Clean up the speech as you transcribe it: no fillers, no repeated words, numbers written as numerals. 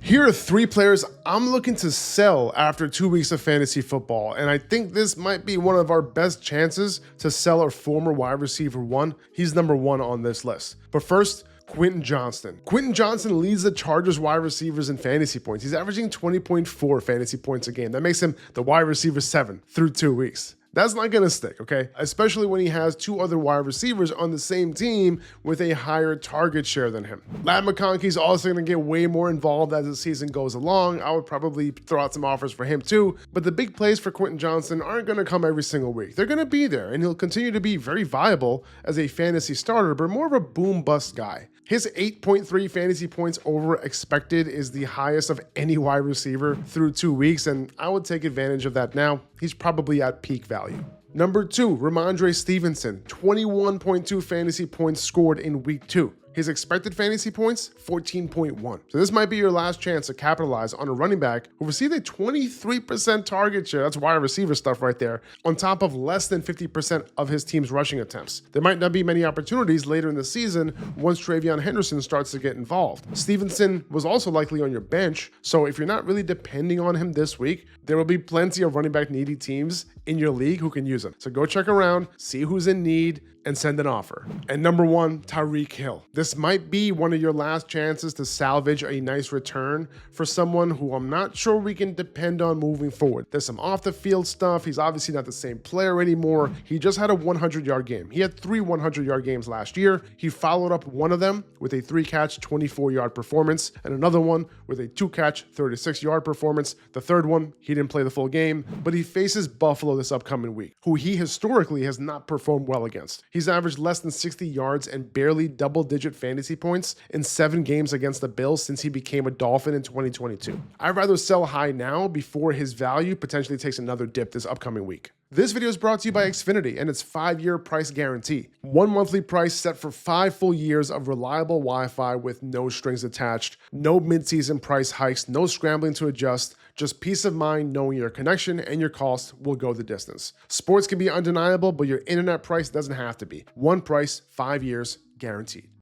Here are 3 players I'm looking to sell after 2 weeks of fantasy football, and I think this might be one of our best chances to sell our former wide receiver 1. He's number 1 on this list. But first, Quentin Johnston. Quentin Johnston leads the Chargers wide receivers in fantasy points. He's averaging 20.4 fantasy points a game. That makes him the wide receiver 7 through 2 weeks. That's not going to stick, okay? Especially when he has 2 other wide receivers on the same team with a higher target share than him. Ladd McConkey's also going to get way more involved as the season goes along. I would probably throw out some offers for him too, but the big plays for Quentin Johnston aren't going to come every single week. They're going to be there, and he'll continue to be very viable as a fantasy starter, but more of a boom-bust guy. His 8.3 fantasy points over expected is the highest of any wide receiver through 2 weeks, and I would take advantage of that now. He's probably at peak value. Number 2, Rhamondre Stevenson, 21.2 fantasy points scored in week 2. His expected fantasy points, 14.1. So this might be your last chance to capitalize on a running back who received a 23% target share, that's wide receiver stuff right there, on top of less than 50% of his team's rushing attempts. There might not be many opportunities later in the season once TreVeyon Henderson starts to get involved. Stevenson was also likely on your bench, so if you're not really depending on him this week, there will be plenty of running back needy teams in your league who can use him. So go check around, see who's in need, and send an offer. And number 1, Tyreek Hill. This might be one of your last chances to salvage a nice return for someone who I'm not sure we can depend on moving forward. There's some off the field stuff. He's obviously not the same player anymore. He just had a 100-yard game. He had 3 100-yard games last year. He followed up one of them with a 3-catch, 24-yard performance, and another one with a 2-catch, 36-yard performance. The third one, he didn't play the full game, but he faces Buffalo this upcoming week, who he historically has not performed well against. He's averaged less than 60 yards and barely double-digit fantasy points in 7 games against the Bills since he became a Dolphin in 2022. I'd rather sell high now before his value potentially takes another dip this upcoming week. This video is brought to you by Xfinity and its 5-year price guarantee. 1 monthly price set for 5 full years of reliable Wi-Fi with no strings attached, no mid-season price hikes, no scrambling to adjust, just peace of mind knowing your connection and your cost will go the distance. Sports can be undeniable, but your internet price doesn't have to be. One price, 5 years, guaranteed.